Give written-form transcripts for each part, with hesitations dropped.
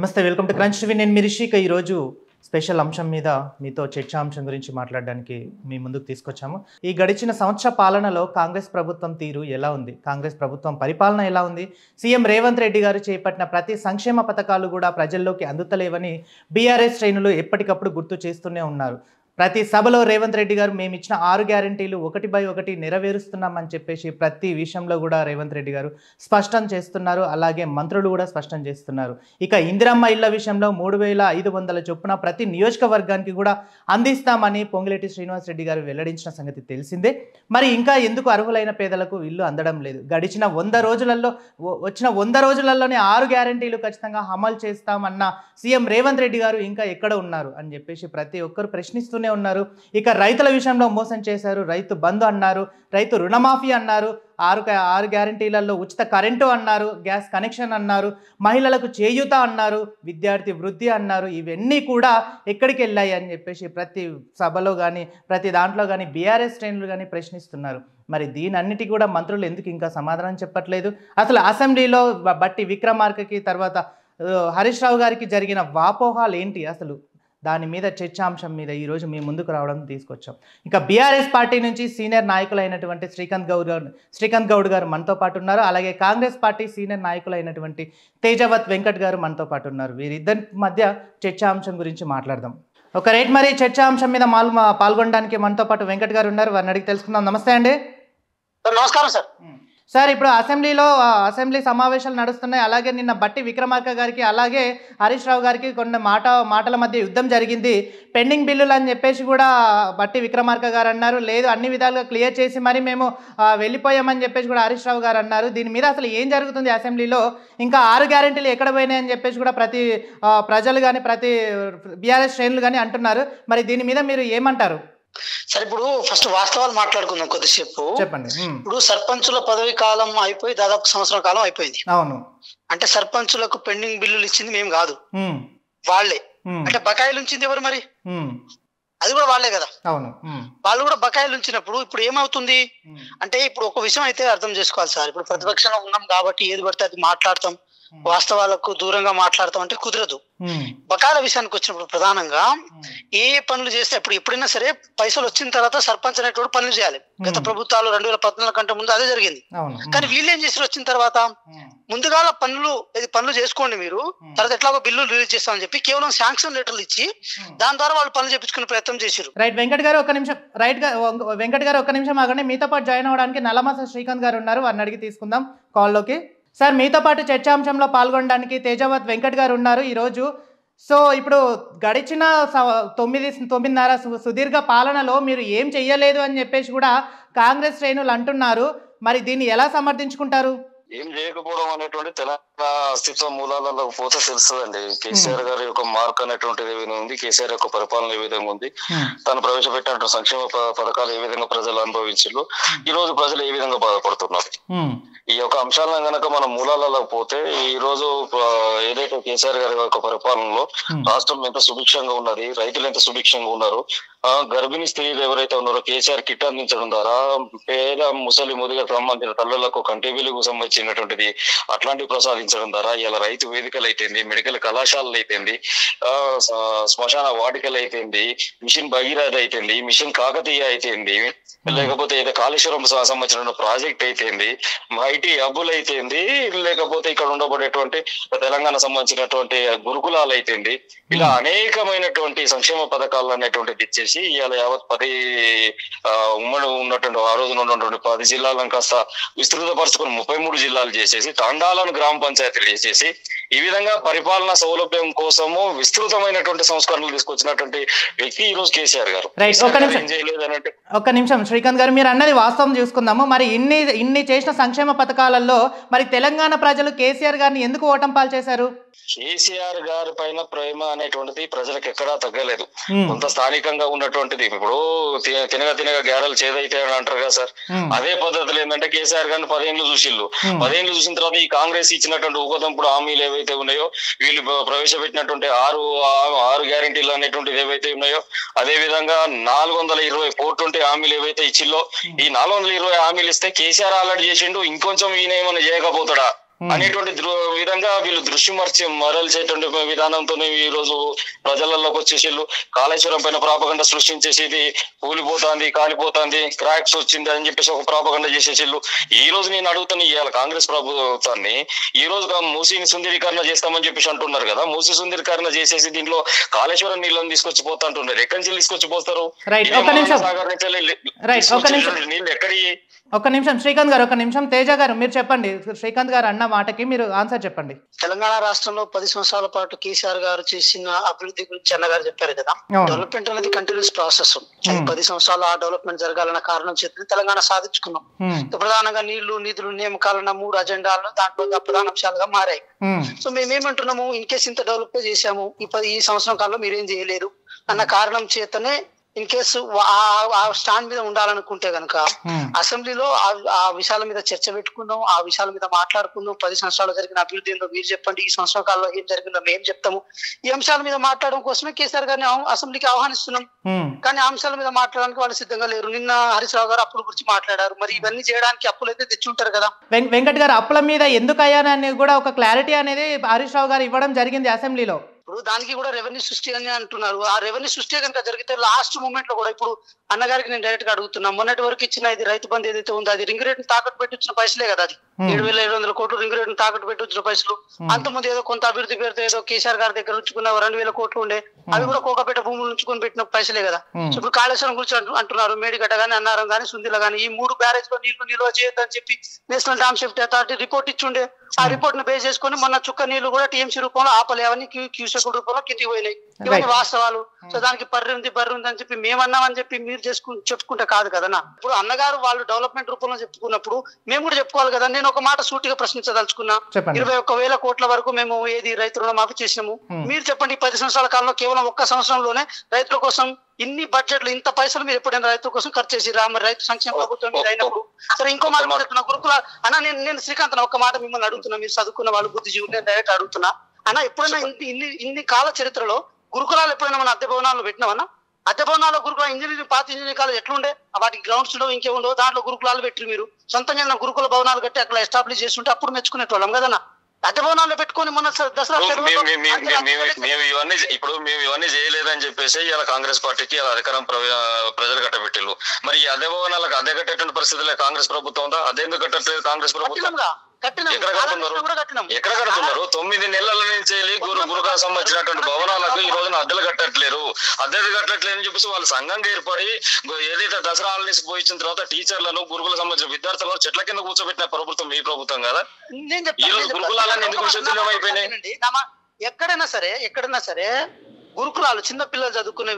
నమస్తే, welcome to crunch TV. నేను మీ రిషిక. ఈరోజు స్పెషల్ అంశం మీద మీతో చర్చాంశం గురించి మాట్లాడడానికి మీ ముందుకు తీసుకొచ్చాము. ఈ గడిచిన సంవత్సర పాలనలో కాంగ్రెస్ ప్రభుత్వం తీరు ఎలా ఉంది, కాంగ్రెస్ ప్రభుత్వం పరిపాలన ఎలా ఉంది, సీఎం రేవంత్ రెడ్డి గారు చేపట్టిన ప్రతి సంక్షేమ పథకాలు కూడా ప్రజల్లోకి అందుతలేవని బీఆర్ఎస్ శ్రేణులు ఎప్పటికప్పుడు గుర్తు చేస్తూనే ఉన్నారు. ప్రతి సభలో రేవంత్ రెడ్డి గారు మేము ఇచ్చిన 6 గ్యారెంటీలు 1 బై 1 నెరవేరుస్తున్నామని చెప్పేసి ప్రతి విషయంలో కూడా రేవంత్ రెడ్డి గారు స్పష్టం చేస్తున్నారు. అలాగే మంత్రులు కూడా స్పష్టం చేస్తున్నారు. ఇక ఇందిరమ్మ ఇళ్ల విషయంలో 3500 చొప్పున ప్రతి నియోజకవర్గానికి కూడా అందిస్తామని పొంగులేటి శ్రీనివాస్ రెడ్డి గారు వెల్లడించిన సంగతి తెలిసిందే. మరి ఇంకా ఎందుకు అర్హులైన పేదలకు ఇల్లు అందడం లేదు? గడిచిన 100 రోజులలో వచ్చిన 100 రోజులలోనే 6 గ్యారెంటీలు ఖచ్చితంగా అమలు చేస్తామన్న సీఎం రేవంత్ రెడ్డి గారు ఇంకా ఎక్కడ ఉన్నారు అని చెప్పేసి ప్రతి ఒక్కరు ప్రశ్నిస్తూనే ఉన్నారు. ఇక రైతుల విషయంలో మోసం చేశారు, రైతు బంధు అన్నారు, రైతు రుణమాఫీ అన్నారు, 6 గ్యారెంటీలలో ఉచిత కరెంటు అన్నారు, గ్యాస్ కనెక్షన్ అన్నారు, మహిళలకు చేయూత అన్నారు, విద్యార్థి వృద్ధి అన్నారు. ఇవన్నీ కూడా ఎక్కడికి వెళ్ళాయి అని చెప్పేసి ప్రతి సభలో కానీ ప్రతి దాంట్లో కానీ బీఆర్ఎస్ శ్రేణులు కానీ ప్రశ్నిస్తున్నారు. మరి దీనన్నిటి కూడా మంత్రులు ఎందుకు ఇంకా సమాధానం చెప్పట్లేదు? అసలు అసెంబ్లీలో బట్టి విక్రమార్కకి తర్వాత హరీష్ రావు గారికి జరిగిన వాపోహాలు ఏంటి? అసలు దాని మీద చర్చాంశం మీద ఈరోజు మీ ముందుకు రావడం తీసుకొచ్చాం. ఇక బీఆర్ఎస్ పార్టీ నుంచి సీనియర్ నాయకులైనటువంటి శ్రీకాంత్ గౌడ్ గారు మనతో పాటు ఉన్నారు. అలాగే కాంగ్రెస్ పార్టీ సీనియర్ నాయకులైనటువంటి తేజవత్ వెంకట్ గారు మనతో పాటు ఉన్నారు. వీరిద్దరి మధ్య చర్చాంశం గురించి మాట్లాడదాం. ఒక రేట్ మరి చర్చాంశం మీద పాల్గొనడానికి మనతో పాటు వెంకట్ గారు ఉన్నారు. వారిని అడిగి తెలుసుకుందాం. నమస్తే అండి. నమస్కారం సార్. సార్, ఇప్పుడు అసెంబ్లీ సమావేశాలు నడుస్తున్నాయి. అలాగే నిన్న బట్టి విక్రమార్క గారికి అలాగే హరీష్ రావు గారికి కొన్ని మాటల మధ్య యుద్ధం జరిగింది. పెండింగ్ బిల్లులు అని చెప్పేసి కూడా బట్టి విక్రమార్క గారు అన్నారు. లేదు, అన్ని విధాలుగా క్లియర్ చేసి మరి మేము వెళ్ళిపోయామని చెప్పేసి కూడా హరీష్ రావు గారు అన్నారు. దీని మీద అసలు ఏం జరుగుతుంది అసెంబ్లీలో? ఇంకా 6 గ్యారెంటీలు ఎక్కడ పోయినాయని చెప్పేసి కూడా ప్రతి ప్రజలు కానీ ప్రతి బీఆర్ఎస్ శ్రేణులు కానీ అంటున్నారు. మరి దీని మీద మీరు ఏమంటారు? సరే, ఇప్పుడు ఫస్ట్ వాస్తవాలు మాట్లాడుకుందాం కొద్దిసేపు. చెప్పండి. ఇప్పుడు సర్పంచుల పదవి కాలం అయిపోయి దాదాపు సంవత్సరం కాలం అయిపోయింది. అవును. అంటే సర్పంచులకు పెండింగ్ బిల్లులు ఇచ్చింది మేము కాదు, వాళ్ళే. అంటే బకాయిలు ఉంచింది ఎవరు మరి? అది కూడా వాళ్ళే కదా. అవును. వాళ్ళు కూడా బకాయిలు ఉంచినప్పుడు ఇప్పుడు ఏమవుతుంది అంటే, ఇప్పుడు ఒక విషయం అయితే అర్థం చేసుకోవాలి సార్. ఇప్పుడు ప్రతిపక్షంలో ఉన్నాం కాబట్టి ఏది పడితే అది మాట్లాడతాం, వాస్తవాలకు దూరంగా మాట్లాడతాం అంటే కుదరదు. బకాయిల విషయానికి వచ్చినప్పుడు ప్రధానంగా ఏ పనులు చేస్తే ఎప్పుడైనా సరే పైసలు వచ్చిన తర్వాత సర్పంచ్ అనేటువంటి పనులు చేయాలి. గత ప్రభుత్వాలు 2014 కంటే ముందు అదే జరిగింది. కానీ వీళ్ళు ఏం చేసి వచ్చిన తర్వాత ముందుగా పనులు చేసుకోండి మీరు, తర్వాత ఎట్లాగో బిల్లు రిలీజ్ చేస్తామని చెప్పి కేవలం శాంక్షన్ లెటర్లు ఇచ్చి దాని ద్వారా వాళ్ళు పనులు చేపించుకునే ప్రయత్నం చేశారు. రైట్ వెంకట్ గారు ఒక్క నిమిషం ఆగండి. మీతో పాటు జాయిన్ అవ్వడానికి నల్లమస శ్రీకాంత్ గారు ఉన్నారు. వారిని అడిగి తీసుకుందాం కాల్లోకి. సార్, మీతో పాటు చర్చాంశంలో పాల్గొనడానికి తేజవత్ వెంకట్ గారు ఉన్నారు ఈరోజు. సో ఇప్పుడు గడిచిన 9.5 సుదీర్ఘ పాలనలో మీరు ఏం చెయ్యలేదు అని చెప్పేసి కూడా కాంగ్రెస్ శ్రేణులు అంటున్నారు. మరి దీన్ని ఎలా సమర్థించుకుంటారు? ఏం చేయకపోవడం అనేటువంటి తెలంగాణ అస్తిత్వ మూలాలలో పోతే తెలుస్తుందండి. కేసీఆర్ గారి యొక్క మార్క్ అనేటువంటిది ఏ విధంగా ఉంది, కేసీఆర్ యొక్క పరిపాలన ఏ విధంగా ఉంది, తను ప్రవేశపెట్టిన సంక్షేమ పథకాలు ఏ విధంగా ప్రజలు అనుభవించారు, ఈ రోజు ప్రజలు ఏ విధంగా బాధపడుతున్నారు. ఈ యొక్క అంశాలను గనక మనం మూలాలలో పోతే ఈ రోజు ఏదైతే కేసీఆర్ గారి యొక్క పరిపాలనలో రాష్ట్రం ఎంత సుభిక్షంగా ఉన్నది, రైతులు ఎంత సుభిక్షంగా ఉన్నారు, గర్భిణీ స్త్రీలు ఎవరైతే ఉన్నారో కేసీఆర్ కిట్ అందించడం ద్వారా పేద ముసలి ముదిగా సంబంధించిన తల్లులకు కంటి వెలుగు సంబంధించినటువంటిది అట్లాంటివి ప్రసాదించడం ద్వారా ఇలా రైతు వేదికలు అయితేంది, మెడికల్ కళాశాలలు అయితేంది, శ్మశాన వాటికలు అయితేంది, మిషన్ భగీరథ అయితేంది, మిషన్ కాకతీయ అయితేంది, లేకపోతే ఏదో కాళేశ్వరం సంబంధించిన ప్రాజెక్ట్ అయితేంది, ఐటీ హబ్బులు అయితేంది, లేకపోతే ఇక్కడ ఉండబడేటువంటి తెలంగాణ సంబంధించినటువంటి గురుకులాలు అయితేంది, ఇలా అనేకమైనటువంటి సంక్షేమ పథకాలు అనేటువంటిది ఇచ్చేసి ఇవాళ యావత్ 10 ఉమ్మడి ఉన్నటువంటి ఆ రోజున ఉన్నటువంటి 10 జిల్లాలను కాస్త విస్తృతపరచుకుని 33 జిల్లాలు చేసేసి తాండాలను గ్రామ పంచాయతీలు చేసేసి ఈ విధంగా పరిపాలన సౌలభ్యం కోసము విస్తృతమైనటువంటి సంస్కరణలు తీసుకొచ్చినటువంటి వ్యక్తి ఈ రోజు కేసీఆర్ గారు. ఒక్క నిమిషం శ్రీకాంత్ గారు, మీరు అన్నది వాస్తవం చూసుకుందాము. మరి ఇన్ని చేసిన సంక్షేమ పథకాలలో మరి తెలంగాణ ప్రజలు కేసీఆర్ గారిని ఎందుకు ఓటమి పాలు చేశారు? కేసీఆర్ గారి పైన ప్రేమ అనేటువంటిది ప్రజలకు ఎక్కడా తగ్గలేదు. కొంత స్థానికంగా ఉన్నటువంటిది. ఇప్పుడు తినగా గ్యారలు చేదైతే అని అంటారు కదా సార్, అదే పద్ధతులు ఏంటంటే కేసీఆర్ గారిని 10 ఏళ్ళు చూసిళ్ళు. 10 ఏళ్ళు చూసిన తర్వాత ఈ కాంగ్రెస్ ఇచ్చినటువంటి ఊకదంపుడు హామీలు ఏవైతే ఉన్నాయో, వీళ్ళు ప్రవేశపెట్టినటువంటి 6 గ్యారెంటీలు అనేటువంటిది ఏవైతే ఉన్నాయో, అదే విధంగా 420 కోట్ల హామీలు ఏవైతే ఇచ్చిల్లో, ఈ 420 హామీలు ఇస్తే కేసీఆర్ ఆల్రెడీ చేసిండు, ఇంకొంచెం ఈయన ఏమైనా చేయకపోతాడా? అనేటువంటి విధంగా వీళ్ళు దృష్టి మరల్చేటువంటి విధానంతో ఈ రోజు ప్రజలలోకి వచ్చేసి కాళేశ్వరం పైన ప్రాపగండ సృష్టించేసి ఇది కూలిపోతుంది, కాలిపోతుంది, క్రాక్స్ వచ్చింది అని చెప్పేసి ఒక ప్రాపగండ చేసేసి ఈ రోజు నేను అడుగుతాను, ఇవాళ కాంగ్రెస్ ప్రభుత్వాన్ని ఈ రోజు మూసీని సుందరీకరణ చేస్తామని చెప్పేసి అంటున్నారు కదా, మూసీ సుందరీకరణ చేసేసి దీంట్లో కాళేశ్వరం నీళ్ళని తీసుకొచ్చి పోతా అంటున్నారు. ఎక్కడి నుంచి తీసుకొచ్చి పోస్తారు? నీళ్ళు ఎక్కడి? ఒక్క నిమిషం శ్రీకాంత్ గారు, ఒక్క నిమిషం తేజ గారు మీరు చెప్పండి. శ్రీకాంత్ గారు అన్న మాటకి మీరు ఆన్సర్ చెప్పండి. తెలంగాణ రాష్ట్రంలో 10 సంవత్సరాల పాటు కేసీఆర్ గారు చేసిన అభివృద్ధి గురించి అన్న గారు చెప్పారు కదా. డెవలప్మెంట్ అనేది కంటిన్యూస్ ప్రాసెస్. 10 సంవత్సరాలు ఆ డెవలప్మెంట్ జరగాలన్న కారణం చేత తెలంగాణ సాధించుకున్నాం. ప్రధానంగా నీళ్లు, నిధులు, నియామకాలన్న 3 అజెండాలు దాంట్లో ప్రధాన అంశాలుగా మారాయి. సో మేమేమంటున్నాము, ఇన్ కేసు ఇంత డెవలప్ చేశాము, ఈ సంవత్సరం కాలంలో మీరేం చేయలేరు అన్న కారణం చేతనే ఇన్ కేసు ఆ స్టాండ్ మీద ఉండాలనుకుంటే గనక అసెంబ్లీలో ఆ విషయాల మీద చర్చ పెట్టుకుందాం, ఆ విషయాల మీద మాట్లాడుకుందాం. 10 సంవత్సరాలు జరిగిన అభివృద్ధి ఏందో మీరు చెప్పండి, ఈ సంవత్సరం కాలంలో ఏం జరిగిందో మేము చెప్తాము. ఈ అంశాల మీద మాట్లాడడం కోసమే కేసీఆర్ గారిని అసెంబ్లీకి ఆహ్వానిస్తున్నాం. కానీ ఆ అంశాల మీద మాట్లాడడానికి వాళ్ళు సిద్ధంగా లేరు. నిన్న హరీష్ రావు గారు అప్పుల గురించి మాట్లాడారు. మరి ఇవన్నీ చేయడానికి అప్పులు అయితే తెచ్చి ఉంటారు కదా. వెంకట్ గారు అప్పుల మీద ఎందుకు అయ్యానని కూడా ఒక క్లారిటీ అనేది హరీష్ రావు గారు ఇవ్వడం జరిగింది అసెంబ్లీలో. ఇప్పుడు దానికి కూడా రెవెన్యూ సృష్టి అని అంటున్నారు. ఆ రెవెన్యూ సృష్టి కనుక జరిగితే లాస్ట్ మూమెంట్ లో కూడా ఇప్పుడు అన్నగారికి నేను డైరెక్ట్ గా అడుగుతున్నా, మొన్నటి వరకు ఇచ్చిన ఇది రైతు బంధు ఏదైతే ఉందో అది రింగ్ రేట్ తాకట్టు పెట్టి వచ్చిన పైసలే కదా. అది 7,700 కోట్లు రింగ్ రేట్ తాకట్టు పెట్టి వచ్చిన పైసలు. అంతకుముందు ఏదో కొంత అభివృద్ధి పేరుతో ఏదో కేసీఆర్ గారి దగ్గర ఉంచుకున్న 2,000 కోట్లు ఉండే, అవి కూడా కోకపేట భూములు ఉంచుకొని పెట్టిన పైసలే కదా. ఇప్పుడు కాళేశ్వరం గురించి అంటున్నారు, మేడిగడ్డ గానీ, అన్నారం గానీ, సుందిల గానీ ఈ 3 బ్యారేజ్ లో నీళ్లు నిల్వ చేయొద్దని చెప్పి national dam safety authority report ఇచ్చుండే. ఆ రిపోర్ట్ ను బేస్ చేసుకుని మొన్న చుక్క నీళ్లు కూడా టీఎంసీ రూపంలో ఆపలే, అవన్నీ క్యూసెక్ రూపంలో కిందికి పోయినాయి. ఇవన్నీ వాస్తవాలు. సో దానికి బర్రె ఉంది అని చెప్పి మేమన్నామని చెప్పి మీరు చెప్పుకుంటే కాదు కదన్నా. ఇప్పుడు అన్నగారు వాళ్ళు డెవలప్మెంట్ రూపంలో చెప్పుకున్నప్పుడు మేము కూడా చెప్పుకోవాలి కదా. నేను ఒక మాట సూటిగా ప్రశ్నించదలుచుకున్నా. 21,000 కోట్ల వరకు మేము ఏది రైతు రుణమాఫీ చేసినాము. మీరు చెప్పండి, 10 సంవత్సరాల కాలంలో కేవలం 1 సంవత్సరంలోనే రైతుల కోసం ఇన్ని బడ్జెట్లు ఇంత పైసలు మీరు ఎప్పుడైనా రైతుల కోసం ఖర్చు చేసిరా? మరి రైతు సంక్షేమ ప్రభుత్వం మీరు అయినప్పుడు. సరే ఇంకో మాట చెప్తున్నా, గురుకుల అన్న నేను శ్రీకాంత్ ఒక్క మాట మిమ్మల్ని అడుగుతున్నా, మీరు చదువుకున్న వాళ్ళు బుద్ధిజీవులు, నేను డైరెక్ట్ అడుగుతున్నా అన్న, ఎప్పుడైనా ఇన్ని కాల చరిత్రలో గురుకులాలు ఎప్పుడైనా మన అద్దె భవనాల్లో పెట్టినామన్నా? అద్దె భవనాల్లో గురుకుల ఇంజనీరింగ్ పాత ఇంజనీరింగ్ కాలేజ్ ఎట్లుండే, వాటికి గ్రౌండ్స్ లో ఇంకేముండో దాంట్లో గురుకులాలు పెట్టి మీరు సొంతంగా గురుకుల భవనాలు కట్టి అక్కడ ఎస్టాబ్లిష్ చేస్తుంటే అప్పుడు మెచ్చుకునేటోళ్ళం కదన్నా. అద్దె భవనాల్లో పెట్టుకొని మొన్న దసరా మేము ఇవన్నీ చేయలేదని చెప్పేసి ఇలా కాంగ్రెస్ పార్టీకి ఇలా అధికారం ప్రజలు కట్టబెట్టిల్లు. మరి ఈ అద్దె భవనాలకు అద్దె కట్టేటువంటి పరిస్థితుల్లో కాంగ్రెస్ ప్రభుత్వం ఉందా? అదెందుకు కట్టట్లేదు కాంగ్రెస్ ప్రభుత్వం? ఎక్కడ కడుతున్నారు? 9 నెలల నుంచి గురుకుల సంబంధించినటువంటి భవనాలకు ఈ రోజున అద్దెలు కట్టట్లేరు అని చెప్పేసి వాళ్ళు సంఘంగా ఏర్పడి ఏదైతే దసరా హాలిడేస్ పోయించిన తర్వాత టీచర్లను గురుకుల సంబంధించిన విద్యార్థులను చెట్ల కింద కూర్చోబెట్టిన ప్రభుత్వం మీ ప్రభుత్వం కదా. ఈ రోజు గురుకులాలను ఎందుకు విసర్జనం అయిపోయినాయి? ఎక్కడైనా సరే గురుకులాలు చిన్న పిల్లలు చదువుకునే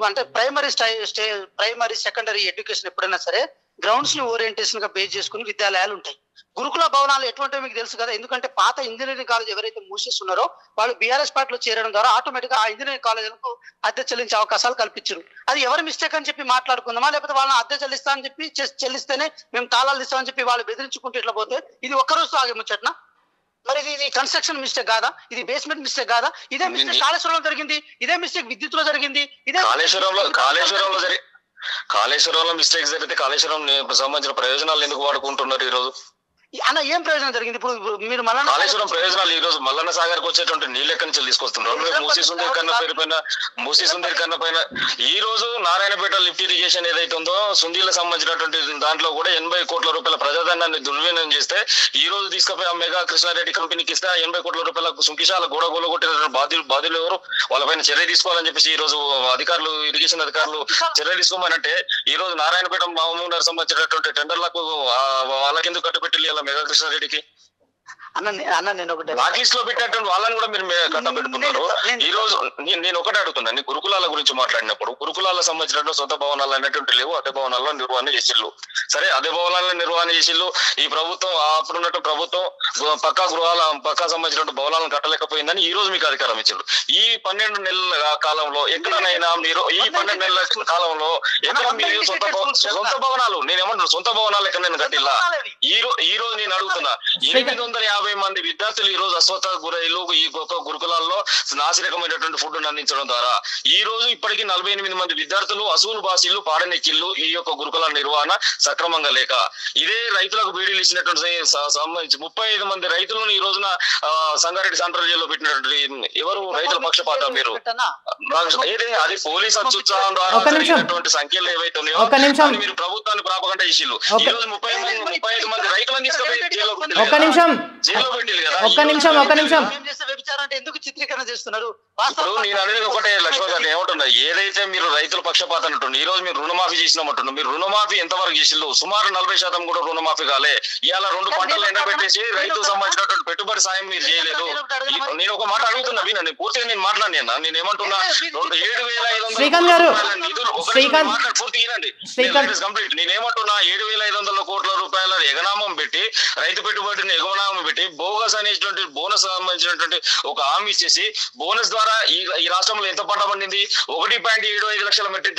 అంటే ప్రైమరీ సెకండరీ ఎడ్యుకేషన్ ఎప్పుడైనా సరే గ్రౌండ్స్ ని ఓరియంటేషన్ గా బేస్ చేసుకుని విద్యాలయాలు ఉంటాయి. గురుకుల భవనాలు ఎటువంటి మీకు తెలుసు కదా. ఎందుకంటే పాత ఇంజనీరింగ్ కాలేజ్ ఎవరైతే మూసేస్తున్నారో వాళ్ళు బీఆర్ఎస్ పార్టీలో చేరడం ద్వారా ఆటోమేటిక్ గా ఆ ఇంజనీరింగ్ కాలేజీలకు అద్దె చెల్లించే అవకాశాలు కల్పించారు. అది ఎవరి మిస్టేక్ అని చెప్పి మాట్లాడుకుందామా, లేకపోతే వాళ్ళని అద్దె చెల్లిస్తా అని చెప్పి చెల్లిస్తేనే మేము తాళాలు ఇస్తామని చెప్పి వాళ్ళు బెదిరించుకుంటూ ఇట్లా పోతే ఇది ఒక్కరోజు ఆగే ముచ్చట్నా? మరి ఇది కన్స్ట్రక్షన్ మిస్టేక్ కాదా? ఇది బేస్మెంట్ మిస్టేక్ కాదా? ఇదే మిస్టేక్ కాళేశ్వరంలో జరిగింది, ఇదే మిస్టేక్ విద్యుత్ లో జరిగింది, ఇదే కాళేశ్వరంలో మిస్టేక్స్ జరిగితే కాళేశ్వరం సంబంధించిన ప్రయోజనాలు ఎందుకు వాడుకుంటున్నారు ఈ రోజు? అన్న ఏం ప్రయోజనం జరిగింది? ఇప్పుడు మీరు కాళేశ్వరం ప్రయోజనాలు ఈ రోజు మల్లన్న సాగర్ కు వచ్చేటువంటి నీళ్ళు ఎక్కడి నుంచి తీసుకొస్తున్నారు? మూసీ సుందరీకరణ పైన ఈ రోజు నారాయణపేట లిఫ్ట్ ఇరిగేషన్ ఏదైతే ఉందో సుందీలకు సంబంధించినటువంటి దాంట్లో కూడా 80 కోట్ల రూపాయల ప్రజాధనాన్ని దుర్వినియోగం చేస్తే ఈ రోజు తీసుకుపోయి ఆ మెగా కృష్ణారెడ్డి కంపెనీకి ఇస్తే 80 కోట్ల రూపాయల సుంకిశాల గొడగొట్టిన బాధ్యులు ఎవరు? వాళ్ళపైన చర్య తీసుకోవాలని చెప్పేసి ఈ రోజు అధికారులు, ఇరిగేషన్ అధికారులు చర్య తీసుకోమనంటే ఈ రోజు నారాయణపేట మామూలు సంబంధించినటువంటి టెండర్లకు వాళ్ళకి ఎందుకు కట్టుబెట్టి మెగా కృష్ణారెడ్డికి అన్న నేను ఒకటి బ్లాక్ లిస్ట్ లో పెట్టినటువంటి వాళ్ళని కూడా మీరు కట్టబెట్టుకున్నారు. ఈ రోజు నేను ఒకటే అడుగుతున్నాను, గురుకులాల గురించి మాట్లాడినప్పుడు గురుకులాలకు సంబంధించినటువంటి సొంత భవనాలు అనేటువంటి లేవు, అదే భవనాల్లో నిర్వహణ చేసిళ్ళు. సరే అదే భవనాలను నిర్వహణ చేసిళ్ళు. ఈ ప్రభుత్వం అప్పుడున్నట్టు ప్రభుత్వం పక్కా సంబంధించినటువంటి భవనాలను కట్టలేకపోయిందని ఈ రోజు మీకు అధికారం ఇచ్చిండ్రు. ఈ 12 నెలల కాలంలో ఎక్కడనైనా మీరు ఎక్కడ మీరు సొంత భవనాలు, నేనేమంటున్నాను సొంత భవనాలు ఎక్కడైనా కట్టిల్లా? ఈ రోజు నేను అడుగుతున్నా 850 మంది విద్యార్థులు ఈ రోజు అస్వస్థత గురైలు ఈ గురుకులాల్లో నాసిరకమైనటువంటి ఫుడ్ అందించడం ద్వారా ఈ రోజు ఇప్పటికీ 48 మంది విద్యార్థులు అసూలు బాసీలు పాడనెక్కిళ్ళు ఈ యొక్క గురుకుల నిర్వహణ సక్రమంగా లేక ఇదే రైతులకు బీడీలు ఇచ్చినటువంటి సంబంధించి 35 మంది రైతులను ఈ రోజున సంగారెడ్డి సెంట్రల్ జైల్లో పెట్టినటువంటి ఎవరు రైతుల పక్షపాత మీరు అది పోలీస్ అత్యుత్సాహం ద్వారా జరిగినటువంటి సంఖ్యలు ఏవైతే ఉన్నాయో మీరు ప్రభుత్వాన్ని ప్రాపగండా చేసిల్లు ఈ రోజు 35 మంది రైతులను తీసుకుపోయి జైల్లో పెట్టిల్లు కదా. ఎందుకు చిత్రీకరణ చేస్తున్నారు? నేను అనేది ఒకటే లక్ష్మణ్ గారు ఏమంటున్నా, ఏదైతే మీరు రైతుల పక్షపాతం అంటుండే ఈ రోజు మీరు రుణమాఫీ చేసినామంటున్నారు, మీరు రుణమాఫీ ఎంతవరకు చేసిల్లు? సుమారు 40% కూడా రుణమాఫీ కాలే. ఇవాళ 2 పంటలు ఎండబెట్టేసి రైతుకు సంబంధించినటువంటి పెట్టుబడి సాయం మీరు చేయలేదు. నేను ఒక మాట అడుగుతున్నా వినండి, పూర్తిగా నేను మాట్లాడినా. నేను ఏమంటున్నా 7,500 పూర్తిగా వినండి కంప్లీట్. నేనేమంటున్నా 7,500 కోట్ల రూపాయల ఎగనామం పెట్టి రైతు పెట్టుబడిని ఎగనామం పెట్టి బోగస్ అనేటువంటి బోనస్ సంబంధించినటువంటి ఒక హామీ ఇచ్చేసి బోనస్ ద్వారా ఈ రాష్ట్రంలో ఎంత పంట పండింది? 1.75 లక్షల మెట్రిక్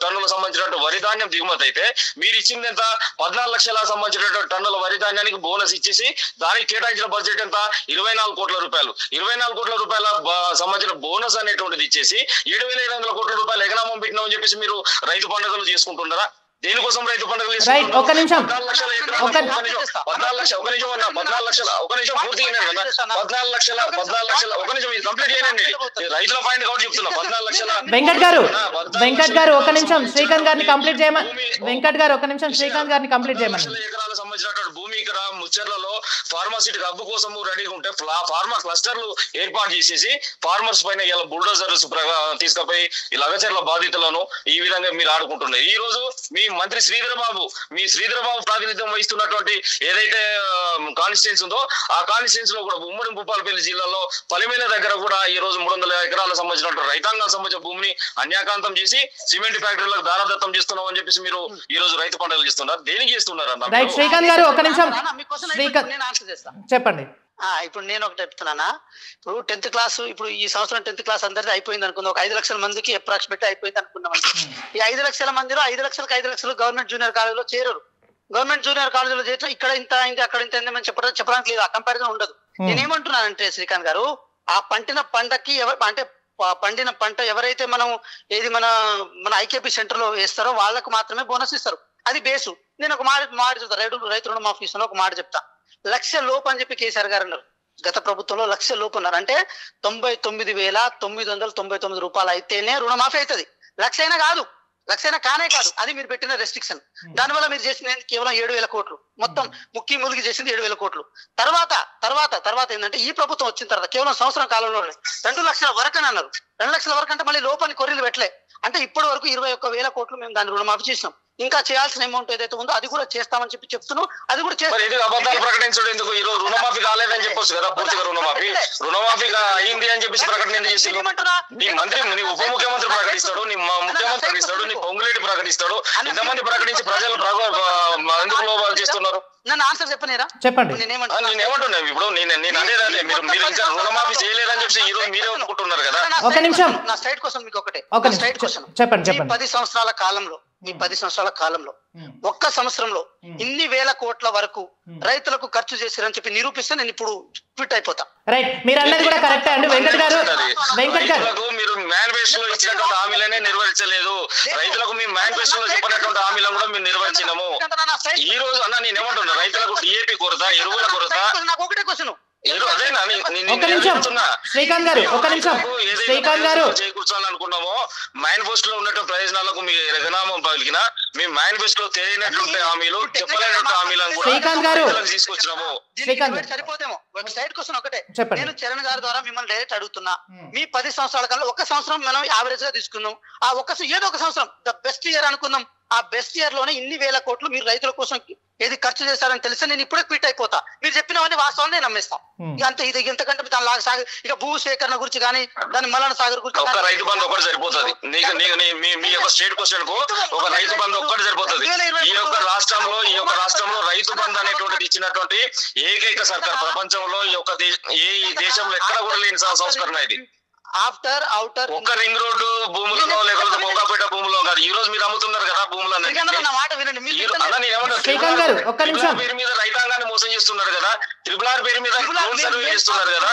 టన్నులకు సంబంధించినటువంటి వరి ధాన్యం దిగుమతి అయితే మీరు ఇచ్చింది ఎంత? 14 లక్షల సంబంధించినటువంటి టన్నుల వరి ధాన్యానికి బోనస్ ఇచ్చేసి దానికి కేటాయించిన బడ్జెట్ ఎంత? 24 కోట్ల రూపాయలు. 24 కోట్ల రూపాయల సంబంధించిన బోనస్ అనేటువంటిది ఇచ్చేసి 7,500 కోట్ల రూపాయలు ఎగనామం పెట్టినామని చెప్పేసి మీరు రైతు పండుగలు చేసుకుంటున్నారా? దేనికోసం రైతు పండుగలు? 14 లక్షల కంప్లీట్ చేయండి. రైతుల పాయింట్ కాబట్టి చెప్తున్నా 14 లక్షల. వెంకట్ గారు ఒక నిమిషం శ్రీకాంత్ గారిని కంప్లీట్ చేయమని. వెంకట్ గారు ఒక నిమిషం శ్రీకాంత్ గారిని కంప్లీట్ చేయమని. ఎకరాలకు సంబంధించినటువంటి భూమి ఇక్కడ ముచ్చర్లలో ఫార్మాసిటీ హబ్ కోసం రెడీగా ఉంటే ఫార్మా క్లస్టర్లు ఏర్పాటు చేసేసి ఫార్మర్స్ పైన ఇలా బుల్డోజర్స్ తీసుకుపోయి ఈ లగచర్ల బాధితులను ఈ విధంగా మీరు ఆడుకుంటున్నారు. ఈ రోజు మీ మంత్రి శ్రీధర్ బాబు ప్రాతినిధ్యం వహిస్తున్నటువంటి ఏదైతే కాన్స్టిట్యూన్స్ ఉందో ఆ కాన్స్టిట్యూన్స్ లో కూడా ఉమ్మడి భూపాలపల్లి జిల్లాలో పలిమేల దగ్గర కూడా ఈ రోజు 300 ఎకరాలకు సంబంధించిన రైతాంగానికి సంబంధించిన భూమిని అన్యాకాంతం చేసి సిమెంట్ ఫ్యాక్టరీలకు దారాదత్తం చేస్తున్నాం అని చెప్పేసి మీరు ఈ రోజు రైతు పండుగలు చేస్తున్నారు. దేనికి చేస్తున్నారు అన్న? శ్రీకాంత్ గారు ఒక నిమిషం చెప్పండి. ఇప్పుడు నేను ఒకటి చెప్తున్నానా, ఇప్పుడు 10th క్లాస్, ఇప్పుడు ఈ సంవత్సరం 10th క్లాస్ అందరిది అయిపోయింది అనుకుందాం. ఒక 5 లక్షల మందికి అప్రాక్సిమేట్ అయిపోయింది అనుకున్నాం. ఈ 5 లక్షల మందిలో 5 లక్షలు గవర్నమెంట్ జూనియర్ కాలేజీలో చేరరు. గవర్నమెంట్ జూనియర్ కాలేజీలో చేరిన ఇక్కడ ఇంత అయింది అక్కడ ఇంత అయింది చెప్పడానికి లేదు. ఆ కంపారిజన్ ఉండదు. నేనేమంటున్నానంటే శ్రీకాంత్ గారు, ఆ పండిన పంట ఎవరైతే మనం మన ఐకేపీ సెంటర్ లో వేస్తారో వాళ్ళకు మాత్రమే బోనస్ ఇస్తారు. అది బేసు. నేను ఒక మాట చెప్తా, రైతు రుణమాఫీ ఇస్తాను ఒక మాట చెప్తా. 1,00,000 లోపు అని చెప్పి కేసీఆర్ గారు అన్నారు. గత ప్రభుత్వంలో 1,00,000 లోపు అన్నారు. అంటే 99,999 రూపాయలు అయితేనే రుణమాఫీ అవుతుంది. 1,00,000 అయినా కాదు, 1,00,000 కానే కాదు. అది మీరు పెట్టిన రెస్ట్రిక్షన్. దానివల్ల మీరు చేసింది కేవలం 7,000 కోట్లు. మొత్తం ముక్కి మూలికి చేసింది 7,000 కోట్లు. తర్వాత ఏంటంటే ఈ ప్రభుత్వం వచ్చిన తర్వాత కేవలం సంవత్సరం కాలంలోనే 2 లక్షల వరకు అని అన్నారు. 2 లక్షల వరకు అంటే మళ్ళీ లోపాన్ని కొర్రీలు పెట్టలే. అంటే ఇప్పటి వరకు 21,000 కోట్లు మేము దాన్ని రుణమాఫీ చేసినాం. ఇంకా చేయాల్సిన అమౌంట్ ఏదైతే ఉందో అది కూడా చేస్తామని చెప్తున్నాం. అది కూడా అబద్ధాలు ప్రకటించడం ఎందుకు? ఈ రోజు రుణమాఫీ కాలేదని చెప్పొచ్చు కదా. పూర్తిగా రుణమాఫీ అయింది అని చెప్పేసి ప్రకటన ఎందుకు చేసి నీ మంత్రి, నీ ఉప ముఖ్యమంత్రి ప్రకటిస్తాడు, నీ ముఖ్యమంత్రి ప్రకటిస్తాడు, నీ పొంగులేటి ప్రకటిస్తాడు. ఇంతమంది ప్రకటించి ప్రజలు ఎందుకు లోపాలు చేస్తున్నారు? నన్ను ఆన్సర్ చెప్పనేరా? చెప్పండి. నేనేమంటున్నా ఇప్పుడు నేను అనేదాన్ని మీరు ఇంకా రుణమాఫీ చేయలేదని చెప్పి ఈ రోజు మీరే అనుకుంటున్నారు కదా. ఒక నిమిషం, నా సైడ్ క్వశ్చన్ మీకు ఒకటే. సైడ్ క్వశ్చన్ చెప్పండి. 10 సంవత్సరాల కాలంలో ఒక్క సంవత్సరంలో ఇన్ని వేల కోట్ల వరకు రైతులకు ఖర్చు చేశారని చెప్పి నిరూపిస్తే నేను ఇప్పుడు ట్వీట్ అయిపోతా. రైట్, మీరు అన్నది కూడా కరెక్ట్ అండి వెంకట్ గారు. మీరు మేనిఫెస్టోలో ఇచ్చినటువంటి హామీలనే నిర్వహించలేదు. రైతులకు మీ మేనిఫెస్టోలో చెప్పినటువంటి హామీలను కూడా మేము నిర్వహించినాము. ఈ రోజు అన్న నేను ఏమంటున్నా, రైతులకు డిఏపి కొరత, ఎరువుల కొరత. నాకు ఒకటే క్వశ్చన్, శ్రీకాంత్ గారు కూర్చోాలనుకున్నామో మేనిఫెస్టోలో ఉన్నటువంటి ప్రయోజనాలకు మీ రగనామం పలికిన మీ మేనిఫెస్టోలో తెలియనటువంటి హామీలు, చెప్పలేనటువంటి హామీలను కూడా తీసుకొచ్చినాము. సరిపోతేమో సైడ్ క్వశ్చన్ ఒకటే. నేను చరణ్ గారి ద్వారా మిమ్మల్ని డైరెక్ట్ అడుగుతున్నా, మీ 10 సంవత్సరాల కల్లా ఒక సంవత్సరం మనం యావరేజ్ గా తీసుకుందాం. ఆ ఏదో ఒక సంవత్సరం ద బెస్ట్ ఇయర్ అనుకుందాం. ఆ బెస్ట్ ఇయర్ లోనే ఇన్ని వేల కోట్లు మీరు రైతుల కోసం ఏది ఖర్చు చేస్తారని తెలిస్తే నేను ఇప్పుడే క్విట్ అయిపోతా. మీరు చెప్పినవన్నీ వాస్తవాన్ని నేను నమ్మేస్తాం. ఇక అంతే. ఇది ఎంతకంటే దాని లాగా సాగు ఇక భూ సేకరణ గురించి కానీ దాని మల్లన సాగర్ గురించి ఒక రైతు బంధు ఒకటి సరిపోతుంది. మీ యొక్క స్టేట్ క్వశ్చన్ కు ఒక రైతు బంధు ఒక్కటి సరిపోతుంది. ఈ యొక్క రాష్ట్రంలో రైతు బంధు అనేటువంటిది ఇచ్చినటువంటి ఏకైక సర్కార్ ప్రపంచంలో ఈ యొక్క ఏ దేశంలో ఎక్కడ కూడా లేని సంస్కరణ ఇది. ఆఫ్టర్ అవుటర్ ఒక్క రింగ్ రోడ్డు భూములలో లేకపోతే కోకాపేట భూములో కాదు, ఈ రోజు మీరు అమ్ముతున్నారు కదా భూములను. నా మాట వినండి. పేరు మీద రైతాంగాన్ని మోసం చేస్తున్నారు కదా, RRR పేరు మీద సర్వే చేస్తున్నారు కదా.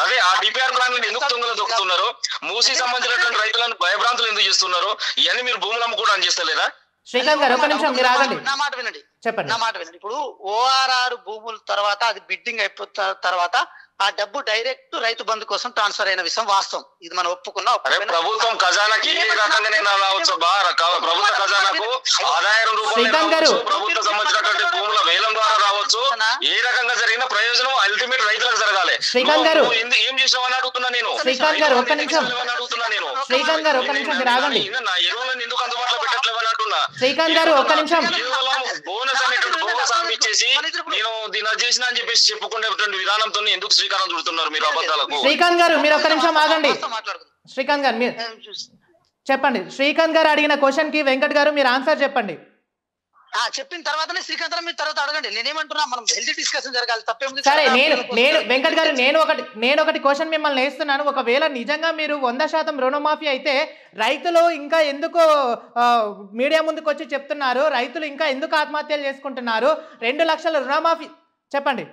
అదే ఆ డిపిఆర్ ప్లాన్ ఎందుకు తొంగలు దొక్కుతున్నారు, మూసి సంబంధించినటువంటి రైతులను భయభ్రాంతులు ఎందుకు చేస్తున్నారు, ఇవన్నీ మీరు భూములు అమ్ముకోవడానికి చేస్తలేరా? శ్రీకాంత్ గారు ఒక నిమిషం మీరు ఆగండి, నా మాట వినండి, చెప్పండి. నా మాట వినండి. ఇప్పుడు ORR భూముల తర్వాత అది బిడ్డింగ్ అయిపోతున్న తర్వాత ఆ డబ్బు డైరెక్ట్ రైతు బంధు కోసం ట్రాన్స్ఫర్ అయిన విషయం వాస్తవం. ఇది మనం ఒప్పుకున్నాం. ప్రభుత్వం ఖజానాకి ఏ రకంగానే రావచ్చు, ప్రభుత్వ ఖజానాకు ఆదాయం రూపంలో ప్రభుత్వం సంబంధించినటువంటి భూముల వేలం ద్వారా రావచ్చు. ఏ రకంగా జరిగిన ప్రయోజనం అల్టిమేట్ రైతులకు జరగాలి. శ్రీకాంత్ గారు ఏం చేసామని అడుగుతున్నా నేను. శ్రీకాంత్ గారు ఒక్క నిమిషం, అడుగుతున్నా నేను. శ్రీకాంత్ గారు ఒక్క నిమిషం మీరు ఆగండి. నా ఎరువులను ఎందుకు అందుబాటులో పెట్టట్లేవని అంటున్నా. శ్రీకాంత్ గారు ఒక్క నిమిషం. బోనస్ అనేటువంటి బోనస్ ఇచ్చేసి నేను దీని చేసిన అని చెప్పేసి చెప్పుకునేటువంటి విధానంతో ఎందుకు శ్రీకారం చుడుతున్నారు మీరు అబద్ధాలకు? శ్రీకాంత్ గారు మీరు ఒక్క నిమిషం ఆగండి. శ్రీకాంత్ గారు మీరు చెప్పండి. శ్రీకాంత్ గారు అడిగిన క్వశ్చన్ కి వెంకట్ గారు మీరు ఆన్సర్ చెప్పండి. చెప్పిన తర్వాతనే శ్రీకాంత్ మీరు తర్వాత అడగండి. నేనేమంటున్నా, మనం హెల్తీ డిస్కషన్ జరగాలి, తప్పేముంది. సరే, నేను వెంకట్ గారు నేను ఒకటి క్వశ్చన్ మిమ్మల్ని వేస్తున్నాను. ఒకవేళ నిజంగా మీరు 100% రుణమాఫీ అయితే రైతులు ఇంకా ఎందుకు మీడియా ముందుకు వచ్చి చెప్తున్నారు, రైతులు ఇంకా ఎందుకు ఆత్మహత్యలు చేసుకుంటున్నారు? 2 లక్షల రుణమాఫీ చెప్పండి.